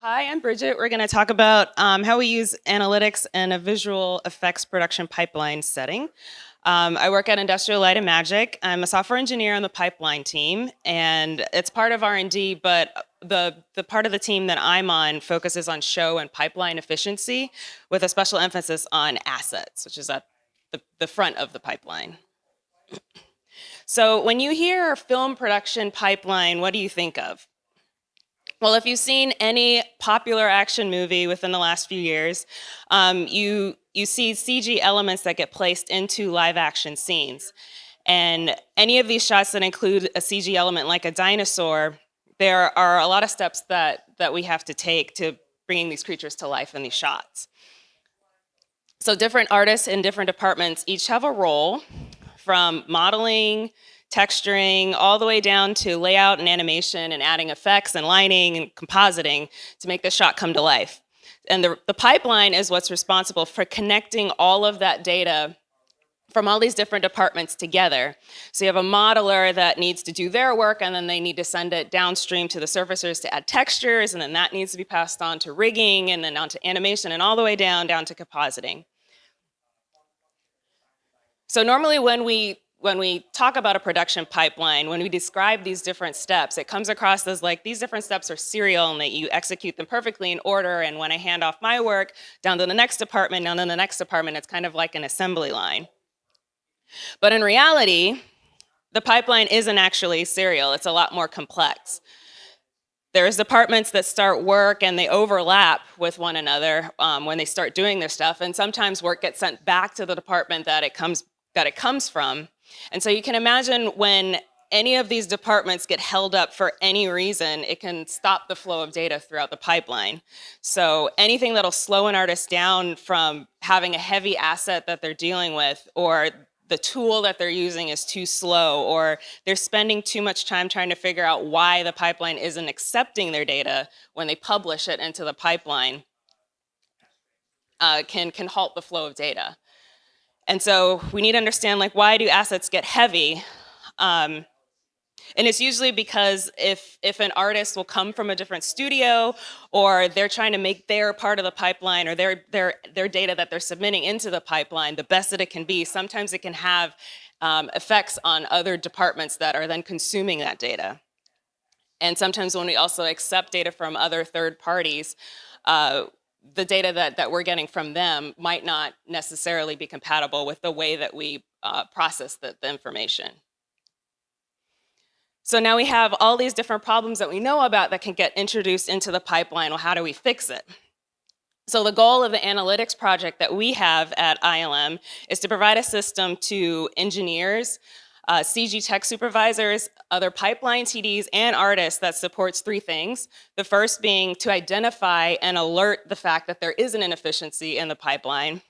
Hi, I'm Bridgette. We're going to talk about how we use analytics in a visual effects production pipeline setting. I work at Industrial Light and Magic. I'm a software engineer on the pipeline team, and it's part of R&D, but the part of the team that I'm on focuses on show and pipeline efficiency with a special emphasis on assets, which is at the front of the pipeline. So when you hear film production pipeline, what do you think of? Well, if you've seen any popular action movie within the last few years, you see CG elements that get placed into live action scenes. And any of these shots that include a CG element like a dinosaur, there are a lot of steps that we have to take to bringing these creatures to life in these shots. So different artists in different departments each have a role, from modeling, texturing, all the way down to layout and animation and adding effects and lighting and compositing to make the shot come to life. And the pipeline is what's responsible for connecting all of that data from all these different departments together. So you have a modeler that needs to do their work, and then they need to send it downstream to the surfacers to add textures, and then that needs to be passed on to rigging, and then on to animation, and all the way down to compositing. So normally when we talk about a production pipeline, when we describe these different steps, it comes across as like these different steps are serial and that you execute them perfectly in order, and when I hand off my work down to the next department, down to the next department, it's kind of like an assembly line. But in reality, the pipeline isn't actually serial. It's a lot more complex. There's departments that start work and they overlap with one another when they start doing their stuff, and sometimes work gets sent back to the department that it comes from. And so you can imagine when any of these departments get held up for any reason, it can stop the flow of data throughout the pipeline. So anything that'll slow an artist down from having a heavy asset that they're dealing with, or the tool that they're using is too slow, or they're spending too much time trying to figure out why the pipeline isn't accepting their data when they publish it into the pipeline, can halt the flow of data. And so we need to understand, like, why do assets get heavy? And it's usually because if an artist will come from a different studio, or they're trying to make their part of the pipeline or their data that they're submitting into the pipeline the best that it can be, sometimes it can have effects on other departments that are then consuming that data. And sometimes when we also accept data from other third parties, the data that we're getting from them might not necessarily be compatible with the way that we process the information. So now we have all these different problems that we know about that can get introduced into the pipeline. Well, how do we fix it? So the goal of the analytics project that we have at ILM is to provide a system to engineers, CG tech supervisors, other pipeline TDs, and artists that supports three things. The first being to identify and alert the fact that there is an inefficiency in the pipeline.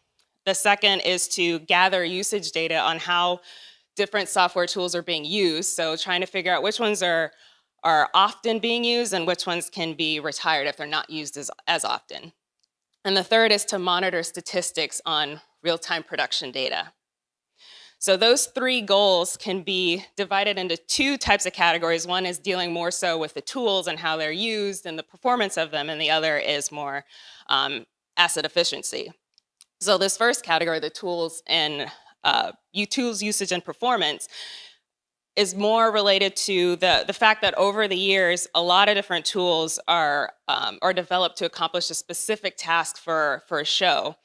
The second is to gather usage data on how different software tools are being used, so trying to figure out which ones are often being used and which ones can be retired if they're not used as often. And the third is to monitor statistics on real-time production data. So those three goals can be divided into two types of categories. One is dealing more so with the tools and how they're used and the performance of them, and the other is more asset efficiency. So this first category, the tools and tools usage and performance, is more related to the fact that over the years, a lot of different tools are developed to accomplish a specific task for a show.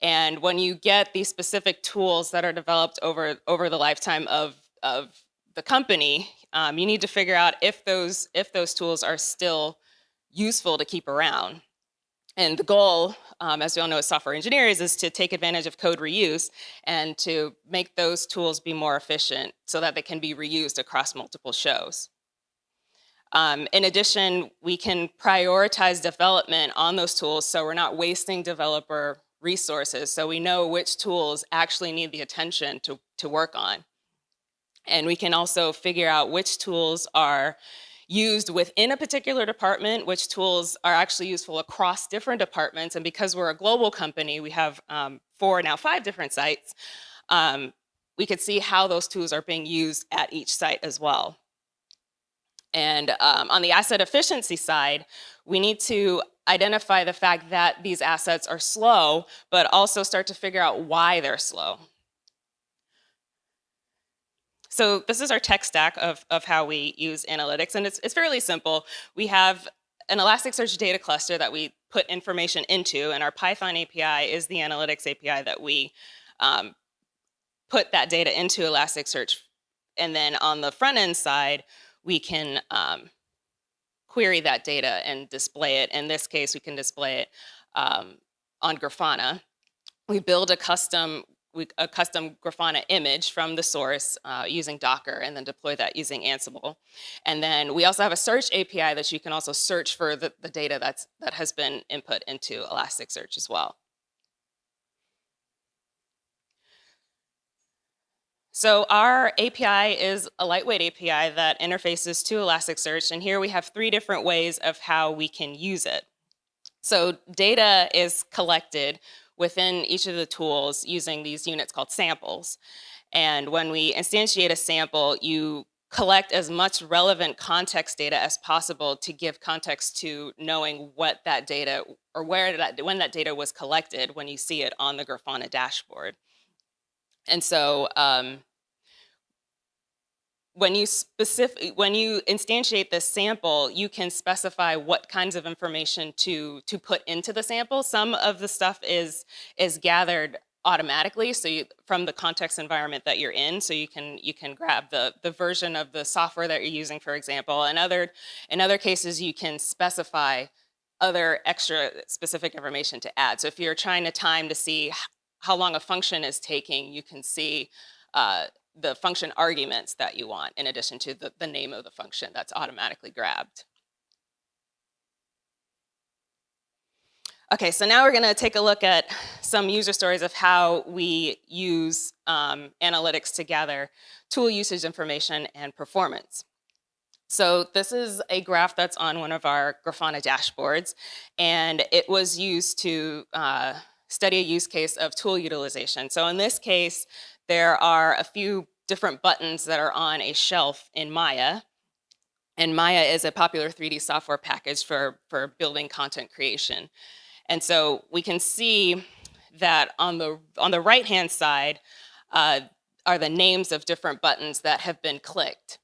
And when you get these specific tools that are developed over the lifetime of the company, you need to figure out if those tools are still useful to keep around. And the goal, as we all know as software engineers, is to take advantage of code reuse and to make those tools be more efficient so that they can be reused across multiple shows. In addition, we can prioritize development on those tools so we're not wasting developer resources, so we know which tools actually need the attention to work on. And we can also figure out which tools are used within a particular department, which tools are actually useful across different departments. And because we're a global company, we have 4, now 5 different sites, we could see how those tools are being used at each site as well. And on the asset efficiency side, we need to identify the fact that these assets are slow, but also start to figure out why they're slow. So this is our tech stack of how we use analytics, and it's fairly simple. We have an Elasticsearch data cluster that we put information into, and our Python API is the analytics API that we put that data into Elasticsearch. And then on the front end side, we can query that data and display it. In this case, we can display it on Grafana. We build a custom Grafana image from the source using Docker, and then deploy that using Ansible. And then we also have a search API that you can also search for the data that has been input into Elasticsearch as well. So our API is a lightweight API that interfaces to Elasticsearch, and here we have 3 different ways of how we can use it. So data is collected within each of the tools using these units called samples. And when we instantiate a sample, you collect as much relevant context data as possible to give context to knowing what that data, or when that data was collected when you see it on the Grafana dashboard. And so when you instantiate this sample, you can specify what kinds of information to put into the sample. Some of the stuff is gathered automatically, so from the context environment that you're in, so you can grab the version of the software that you're using, for example. And in other cases, you can specify other extra specific information to add. So if you're trying to time to see how long a function is taking, you can see the function arguments that you want, in addition to the name of the function that's automatically grabbed. Okay, so now we're going to take a look at some user stories of how we use analytics to gather tool usage information and performance. So this is a graph that's on one of our Grafana dashboards, and it was used to study a use case of tool utilization. So in this case, there are a few different buttons that are on a shelf in Maya. And Maya is a popular 3D software package for building content creation. And so we can see that on the right-hand side are the names of different buttons that have been clicked.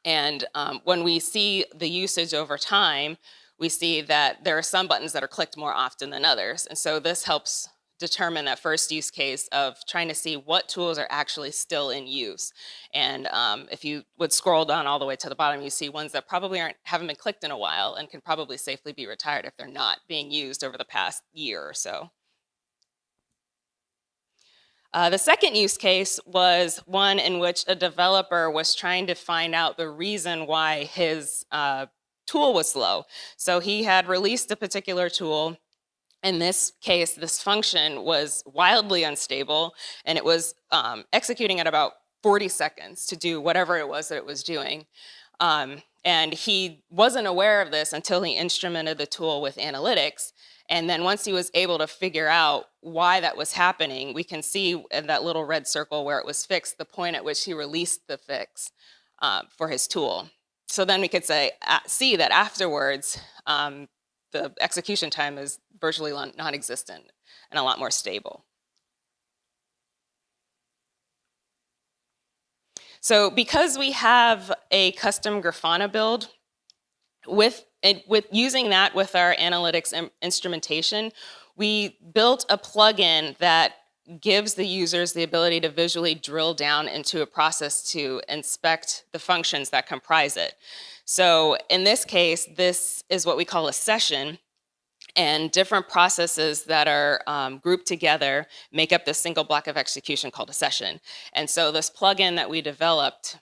And when we see the usage over time, we see that there are some buttons that are clicked more often than others. And so this helps determine that first use case of trying to see what tools are actually still in use. And if you would scroll down all the way to the bottom, you see ones that probably haven't been clicked in a while and can probably safely be retired if they're not being used over the past year or so. The second use case was one in which a developer was trying to find out the reason why his tool was slow. So he had released a particular tool. In this case, this function was wildly unstable, and it was executing at about 40 seconds to do whatever it was that it was doing. And he wasn't aware of this until he instrumented the tool with analytics. And then once he was able to figure out why that was happening, we can see in that little red circle where it was fixed, the point at which he released the fix for his tool. So then we could see that afterwards, the execution time is virtually non-existent and a lot more stable. So because we have a custom Grafana build, with using that with our analytics instrumentation, we built a plugin that gives the users the ability to visually drill down into a process to inspect the functions that comprise it. So in this case, this is what we call a session, and different processes that are grouped together make up this single block of execution called a session. And so this plugin that we developed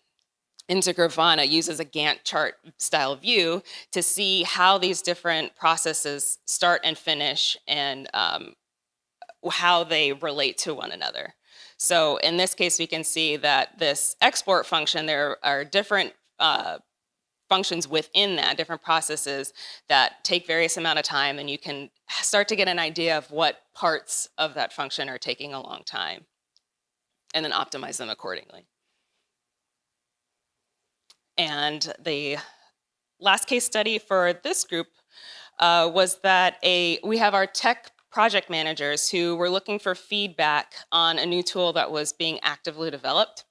into Grafana uses a Gantt chart style view to see how these different processes start and finish, and how they relate to one another. So in this case, we can see that this export function, there are different functions within that, different processes that take various amount of time, and you can start to get an idea of what parts of that function are taking a long time, and then optimize them accordingly. And the last case study for this group was that we have our tech project managers who were looking for feedback on a new tool that was being actively developed.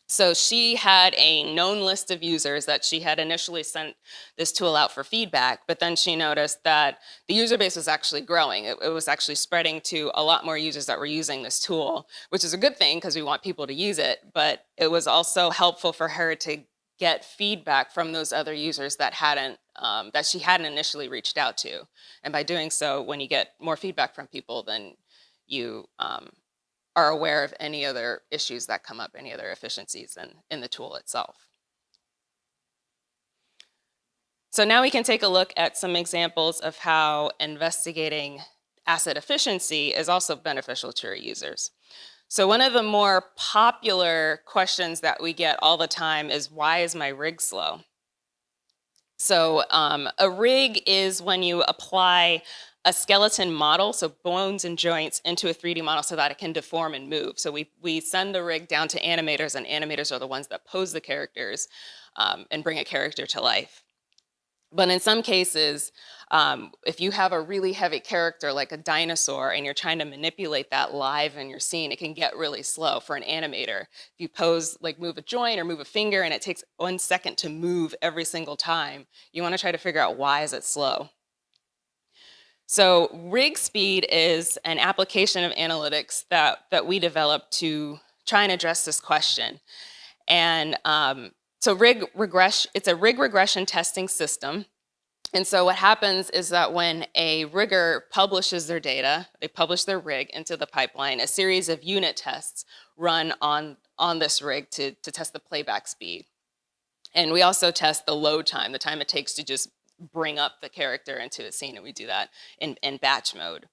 So she had a known list of users that she had initially sent this tool out for feedback, but then she noticed that the user base was actually growing. It was actually spreading to a lot more users that were using this tool, which is a good thing because we want people to use it, but it was also helpful for her to get feedback from those other users that she hadn't initially reached out to. And by doing so, when you get more feedback from people, then you are aware of any other issues that come up, any other efficiencies in the tool itself. So now we can take a look at some examples of how investigating asset efficiency is also beneficial to our users. So one of the more popular questions that we get all the time is, why is my rig slow? So a rig is when you apply a skeleton model, so bones and joints, into a 3D model so that it can deform and move. So we send the rig down to animators, and animators are the ones that pose the characters and bring a character to life. But in some cases, if you have a really heavy character like a dinosaur and you're trying to manipulate that live in your scene, it can get really slow for an animator. If you pose, like move a joint or move a finger and it takes 1 second to move every single time, you want to try to figure out, why is it slow? So rig speed is an application of analytics that we developed to try and address this question. And so it's a rig regression testing system. And so what happens is that when a rigger publishes their data, they publish their rig into the pipeline, a series of unit tests run on this rig to test the playback speed. And we also test the load time, the time it takes to just bring up the character into a scene, and we do that in batch mode.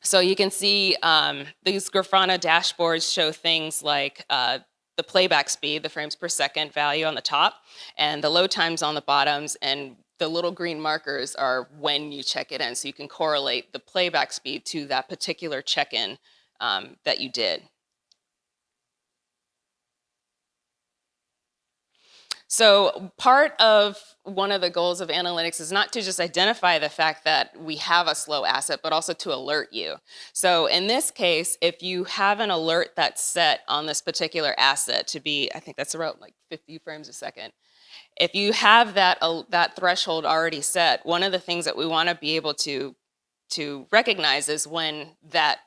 So you can see these Grafana dashboards show things like the playback speed, the frames per second value on the top, and the load times on the bottoms, and the little green markers are when you check it in, so you can correlate the playback speed to that particular check-in that you did. So part of one of the goals of analytics is not to just identify the fact that we have a slow asset, but also to alert you. So in this case, if you have an alert that's set on this particular asset to be, I think that's around like 50 frames a second. If you have that threshold already set, one of the things that we want to be able to recognize is when that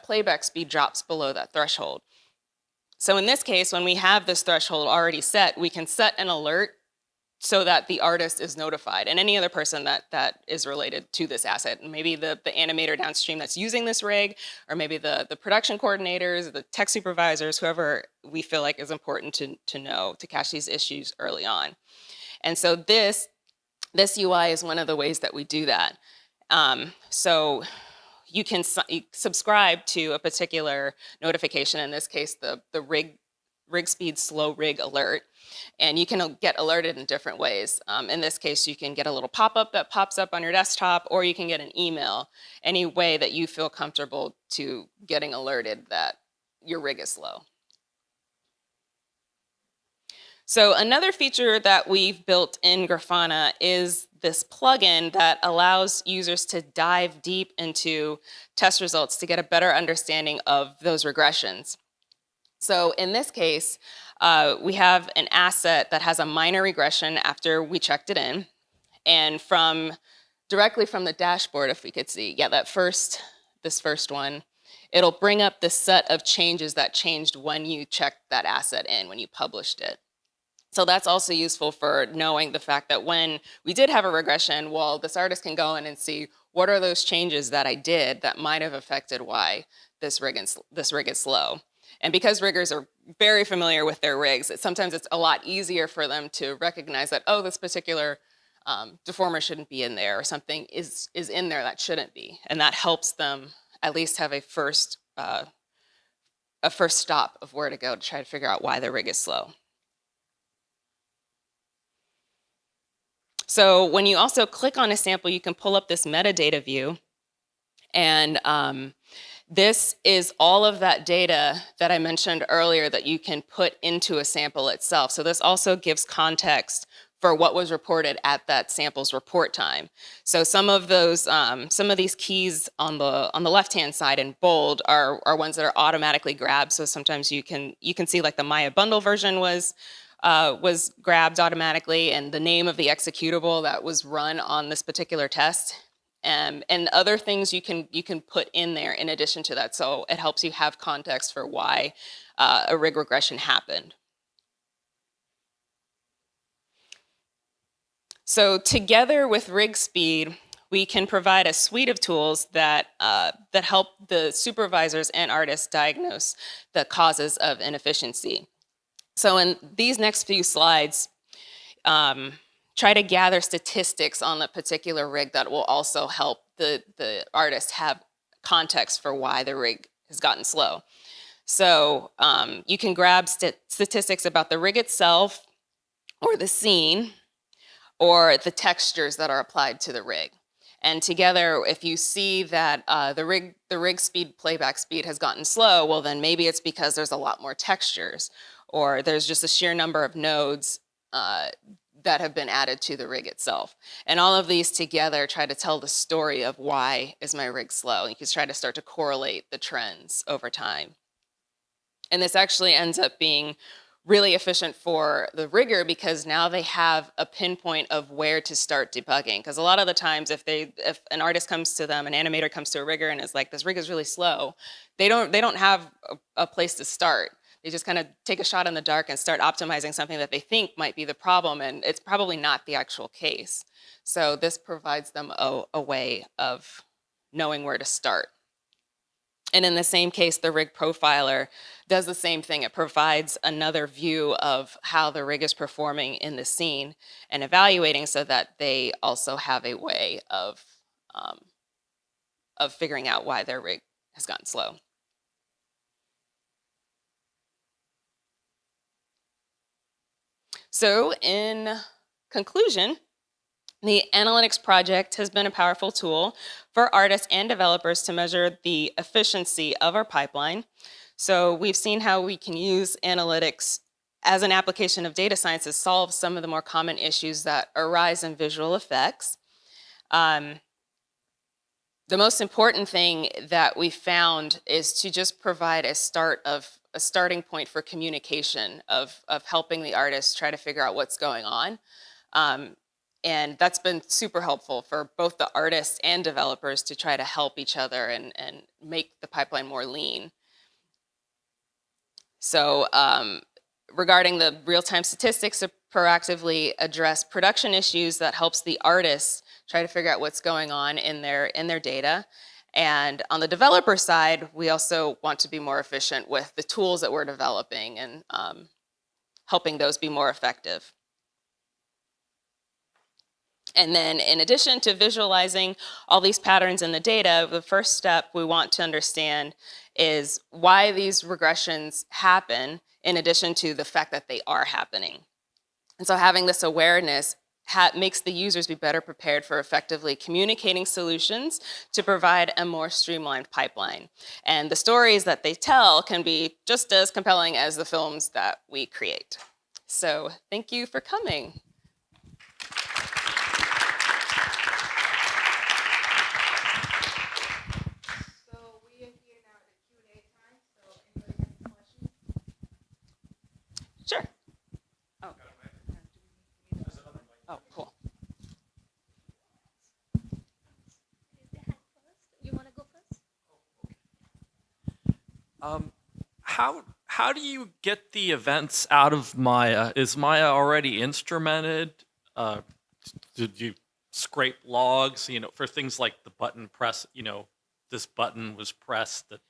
playback speed drops below that threshold. So in this case, when we have this threshold already set, we can set an alert so that the artist is notified, and any other person that is related to this asset. Maybe the animator downstream that's using this rig, or maybe the production coordinators, the tech supervisors, whoever we feel like is important to know, to catch these issues early on. And so this UI is one of the ways that we do that. So you can subscribe to a particular notification, in this case, the rig speed slow rig alert, and you can get alerted in different ways. In this case, you can get a little pop-up that pops up on your desktop, or you can get an email, any way that you feel comfortable to getting alerted that your rig is slow. So another feature that we've built in Grafana is this plugin that allows users to dive deep into test results to get a better understanding of those regressions. So in this case, we have an asset that has a minor regression after we checked it in. And directly from the dashboard, if we could see, yeah, this first one, it'll bring up the set of changes that changed when you checked that asset in, when you published it. So that's also useful for knowing the fact that when we did have a regression, well, this artist can go in and see what are those changes that I did that might have affected why this rig is slow. And because riggers are very familiar with their rigs, sometimes it's a lot easier for them to recognize that, oh, this particular deformer shouldn't be in there, or something is in there that shouldn't be. And that helps them at least have a first stop of where to go to try to figure out why the rig is slow. So when you also click on a sample, you can pull up this metadata view. And this is all of that data that I mentioned earlier that you can put into a sample itself. So this also gives context for what was reported at that sample's report time. So some of these keys on the left-hand side in bold are ones that are automatically grabbed. So sometimes you can see like the Maya bundle version was grabbed automatically, and the name of the executable that was run on this particular test, and other things you can put in there in addition to that. So it helps you have context for why a rig regression happened. So together with rig speed, we can provide a suite of tools that help the supervisors and artists diagnose the causes of inefficiency. So in these next few slides, try to gather statistics on the particular rig that will also help the artist have context for why the rig has gotten slow. So you can grab statistics about the rig itself, or the scene, or the textures that are applied to the rig. And together, if you see that the rig speed, playback speed has gotten slow, well then maybe it's because there's a lot more textures, or there's just a sheer number of nodes that have been added to the rig itself. And all of these together try to tell the story of why is my rig slow. You can try to start to correlate the trends over time. And this actually ends up being really efficient for the rigger, because now they have a pinpoint of where to start debugging. Because a lot of the times if an artist comes to them, an animator comes to a rigger and is like, this rig is really slow, they don't have a place to start. They just kind of take a shot in the dark and start optimizing something that they think might be the problem, and it's probably not the actual case. So this provides them a way of knowing where to start. And in the same case, the rig profiler does the same thing. It provides another view of how the rig is performing in the scene and evaluating, so that they also have a way of figuring out why their rig has gotten slow. So in conclusion, the analytics project has been a powerful tool for artists and developers to measure the efficiency of our pipeline. So we've seen how we can use analytics as an application of data science to solve some of the more common issues that arise in visual effects. The most important thing that we found is to just provide a starting point for communication of helping the artists try to figure out what's going on. And that's been super helpful for both the artists and developers to try to help each other and make the pipeline more lean. So regarding the real-time statistics, to proactively address production issues, that helps the artists try to figure out what's going on in their data. And on the developer side, we also want to be more efficient with the tools that we're developing and helping those be more effective. And then in addition to visualizing all these patterns in the data, the first step we want to understand is why these regressions happen, in addition to the fact that they are happening. And so having this awareness makes the users be better prepared for effectively communicating solutions to provide a more streamlined pipeline. And the stories that they tell can be just as compelling as the films that we create. So thank you for coming. Sure. Oh. Oh, cool. You want to go first? How do you get the events out of Maya? Is Maya already instrumented? Did you scrape logs, for things like the button press, this button was pressed at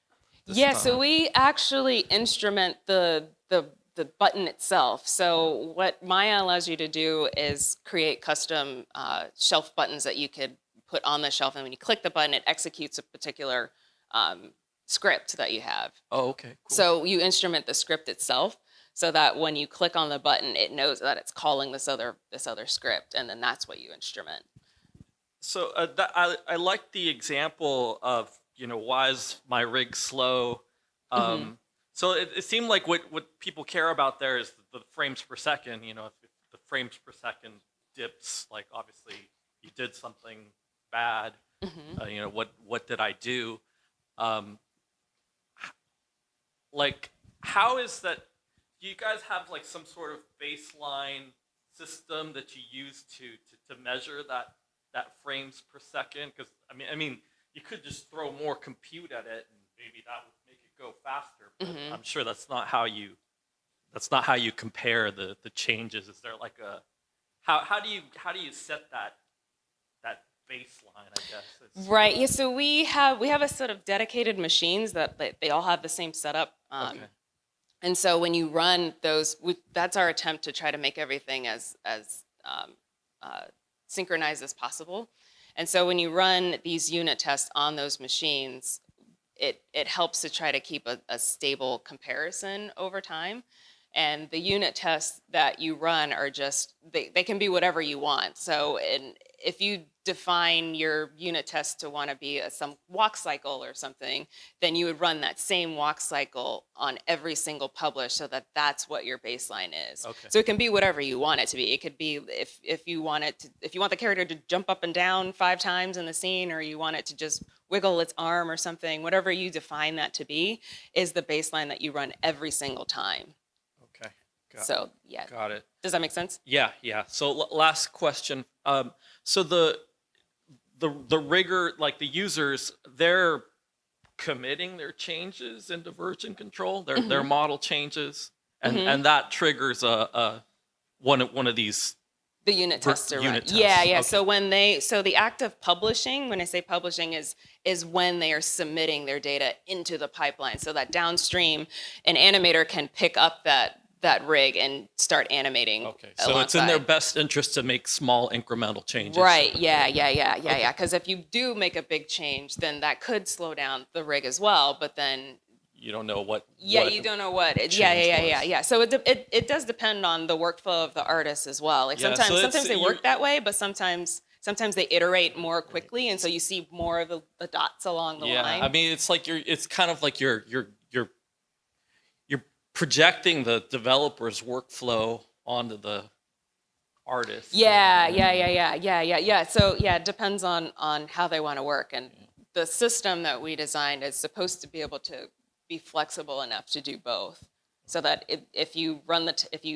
this Yeah, time? so we actually instrument the button itself. So what Maya allows you to do is create custom shelf buttons that you could put on the shelf, and when you click the button, it executes a particular script that you have. Oh, okay, cool. So you instrument the script itself, so that when you click on the button, it knows that it's calling this other script, and then that's what you instrument. So I like the example of, why is my rig slow? So it seemed like what people care about there is the frames per second. If the frames per second dips, like obviously you did something bad. You know, what did I do? Like, how is that? Do you guys have like some sort of baseline system that you use to measure that frames per second? Because I mean, you could just throw more compute at it, and maybe that would make it go faster. But I'm sure that's not how you compare the changes. Is there like a how do you set that baseline? I guess. Right. Yeah. So we have a set of dedicated machines that they all have the same setup. Okay. And so when you run those, that's our attempt to try to make everything as synchronized as possible. And so when you run these unit tests on those machines, it helps to try to keep a stable comparison over time. And the unit tests that you run are just, they can be whatever you want. So if you define your unit test to want to be some walk cycle or something, then you would run that same walk cycle on every single publish so that that's what your baseline is. Okay. So it can be whatever you want it to be. It could be if you want the character to jump up and down 5 times in the scene, or you want it to just wiggle its arm or something, whatever you define that to be is the baseline that you run every single time. Okay. So yeah. Got it. Does that make sense? Yeah. So last question. So the rigger, like the users, they're committing their changes into version control, their model changes, and that triggers one of these. The unit tests are unit run. tests. Yeah. Okay. So the act of publishing, when I say publishing, is when they are submitting their data into the pipeline. So that downstream, an animator can pick up that rig and start animating. Okay. So it's in their best interest to make small incremental changes. Right. Yeah. Because if you do make a big change, then that could slow down the rig as well. But then you don't know what. Yeah, you don't know what. Yeah. So it does depend on the workflow of the artist as well. Like sometimes they work that way, but sometimes they iterate more quickly, and so you see more of the dots along the line. Yeah, I mean, it's kind of like you're projecting the developer's workflow onto the artist. Yeah. So yeah, it depends on how they want to work, and the system that we designed is supposed to be able to be flexible enough to do both, so that if you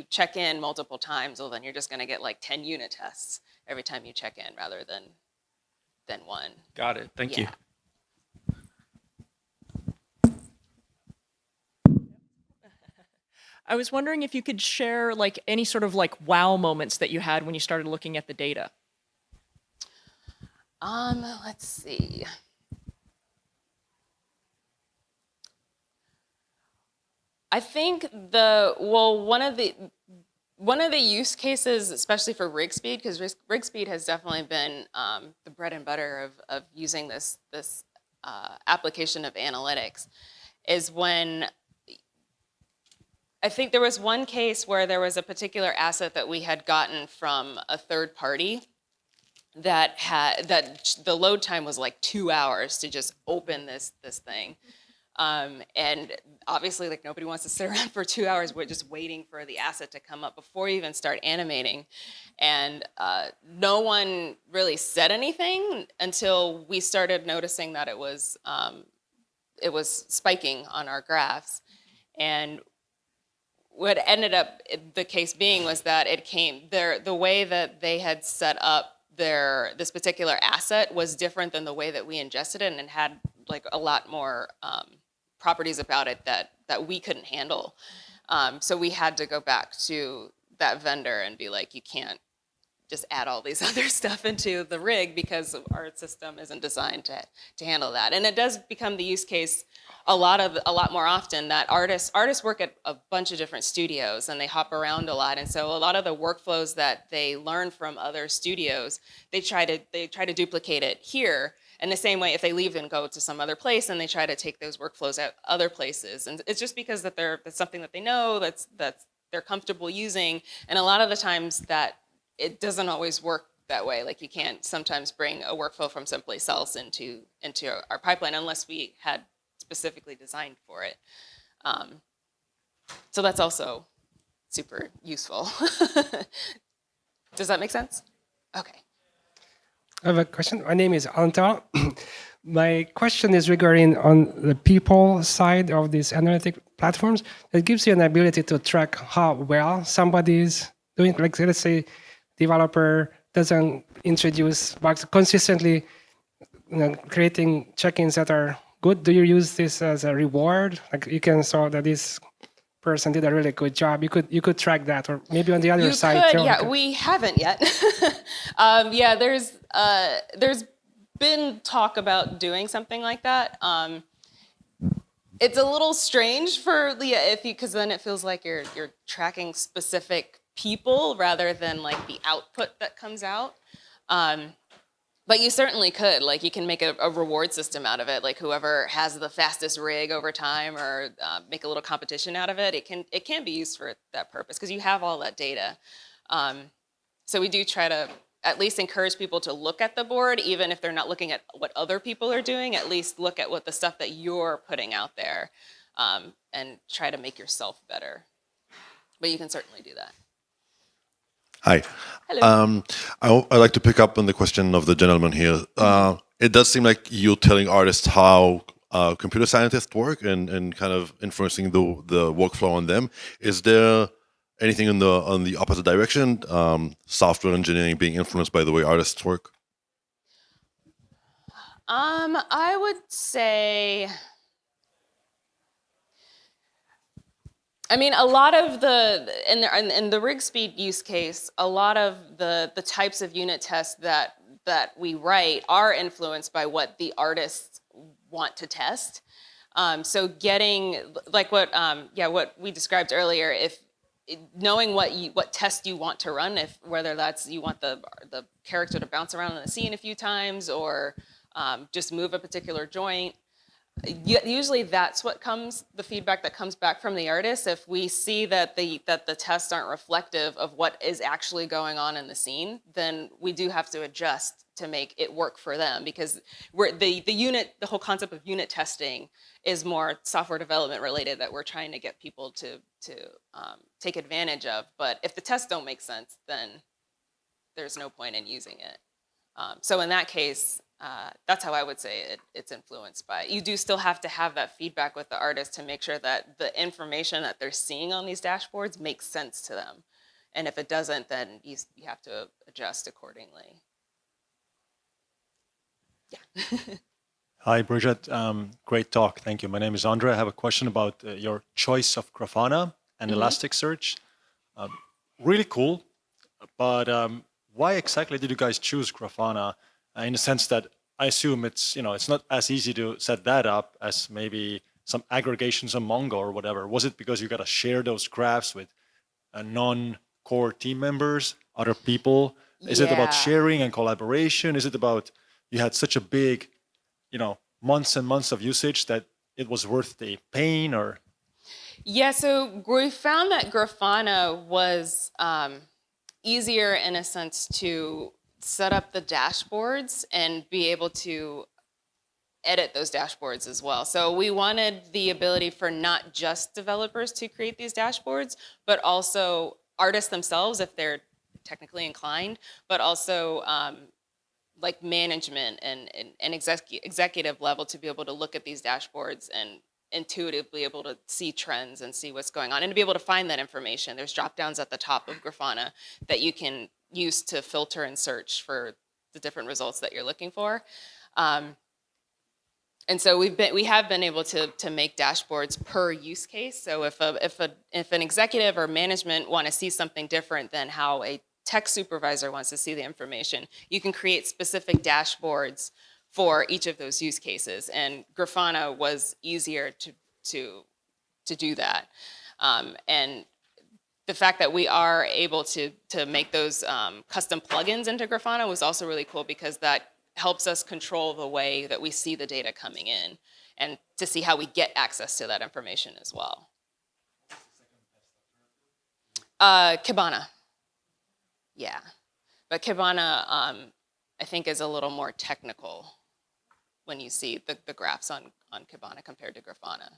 check in multiple times, well, then you're just going to get like 10 unit tests every time you check in, rather than one. Got it. Thank you. I was wondering if you could share like any sort of like wow moments that you had when you started looking at the data. Let's see. I think one of the use cases, especially for rig speed, because rig speed has definitely been the bread and butter of using this application of analytics, is when I think there was one case where there was a particular asset that we had gotten from a third party that the load time was like 2 hours to just open this thing. And obviously, like, nobody wants to sit around for 2 hours. We're just waiting for the asset to come up before you even start animating. And no one really said anything until we started noticing that it was spiking on our graphs. And what ended up the case being was that the way that they had set up this particular asset was different than the way that we ingested it, and had like a lot more properties about it that we couldn't handle. So we had to go back to that vendor and be like, you can't just add all these other stuff into the rig, because our system isn't designed to handle that. And it does become the use case a lot more often, that artists work at a bunch of different studios, and they hop around a lot. And so a lot of the workflows that they learn from other studios, they try to duplicate it here. And the same way, if they leave and go to some other place, and they try to take those workflows out other places. And it's just because that's something that they know, that's they're comfortable using. And a lot of the times that it doesn't always work that way. Like, you can't sometimes bring a workflow from someplace else into our pipeline unless we had specifically designed for it. So that's also super useful. Does that make sense? Okay. I have a question. My name is Anta. My question is regarding on the people side of these analytic platforms. It gives you an ability to track how well somebody is doing. Like, let's say, developer doesn't introduce bugs consistently, creating check-ins that are good. Do you use this as a reward? Like, you can saw that this person did a really good job. You could track that, or maybe on the other You side. could, too, yeah. like We haven't yet. Yeah, there's been talk about doing something like that. It's a little strange for Leah because then it feels like you're tracking specific people rather than like the output that comes out. But you certainly could, like you can make a reward system out of it, like whoever has the fastest rig over time, or make a little competition out of it. It can be used for that purpose because you have all that data. So we do try to at least encourage people to look at the board, even if they're not looking at what other people are doing. At least look at what the stuff that you're putting out there, and try to make yourself better. But you can certainly do that. Hi. Hello. I'd like to pick up on the question of the gentleman here. It does seem like you're telling artists how computer scientists work and kind of influencing the workflow on them. Is there anything on the opposite direction, software engineering being influenced by the way artists work? I would say, I mean, a lot of in the rig speed use case, a lot of the types of unit tests that we write are influenced by what the artists want to test. So getting like what we described earlier, if knowing what test you want to run, if whether that's you want the character to bounce around in the scene a few times or just move a particular joint. Usually that's what the feedback that comes back from the artist. If we see that the tests aren't reflective of what is actually going on in the scene, then we do have to adjust to make it work for them, because the whole concept of unit testing is more software development related that we're trying to get people to take advantage of. But if the tests don't make sense, then there's no point in using it. So in that case, that's how I would say it's influenced by. You do still have to have that feedback with the artist to make sure that the information that they're seeing on these dashboards makes sense to them. And if it doesn't, then you have to adjust accordingly. Yeah. Hi, Bridgette. Great talk. Thank you. My name is Andre. I have a question about your choice of Grafana and Elasticsearch. Really cool, but why exactly did you guys choose Grafana? In the sense that I assume it's not as easy to set that up as maybe some aggregations on Mongo or whatever. Was it because you got to share those graphs with non-core team members, other people? Is it about sharing and collaboration? Is it about you had such a big, months and months of usage that it was worth the pain? Or Yeah, so we found that Grafana was easier in a sense to set up the dashboards and be able to edit those dashboards as well. So we wanted the ability for not just developers to create these dashboards, but also artists themselves if they're technically inclined, but also like management and executive level to be able to look at these dashboards and intuitively able to see trends and see what's going on and to be able to find that information. There's drop downs at the top of Grafana that you can use to filter and search for the different results that you're looking for. And so we have been able to make dashboards per use case. So if an executive or management want to see something different than how a tech supervisor wants to see the information, you can create specific dashboards for each of those use cases. And Grafana was easier to do that. And the fact that we are able to make those custom plugins into Grafana was also really cool, because that helps us control the way that we see the data coming in and to see how we get access to that information as well. Kibana. Yeah. But Kibana, I think, is a little more technical when you see the graphs on Kibana compared to Grafana.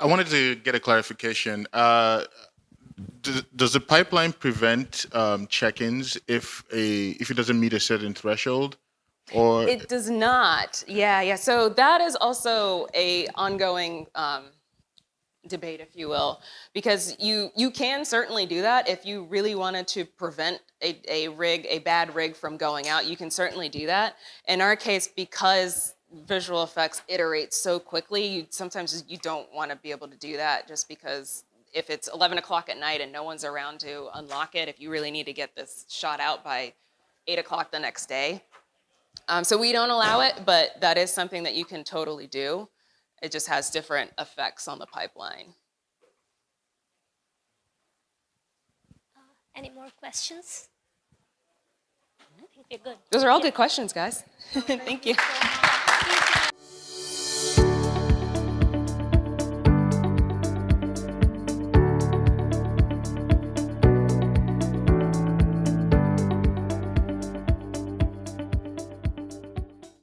I wanted to get a clarification. Does the pipeline prevent check-ins if it doesn't meet a certain threshold, or It does not. Yeah. So that is also a ongoing debate, if you will, because you can certainly do that if you really wanted to prevent a bad rig from going out. You can certainly do that. In our case, because visual effects iterate so quickly, sometimes you don't want to be able to do that, just because if it's 11 o'clock at night and no one's around to unlock it, if you really need to get this shot out by 8 o'clock the next day. So we don't allow it, but that is something that you can totally do. It just has different effects on the pipeline. Any more questions? I think we're good. Those are all good questions, guys. Thank you.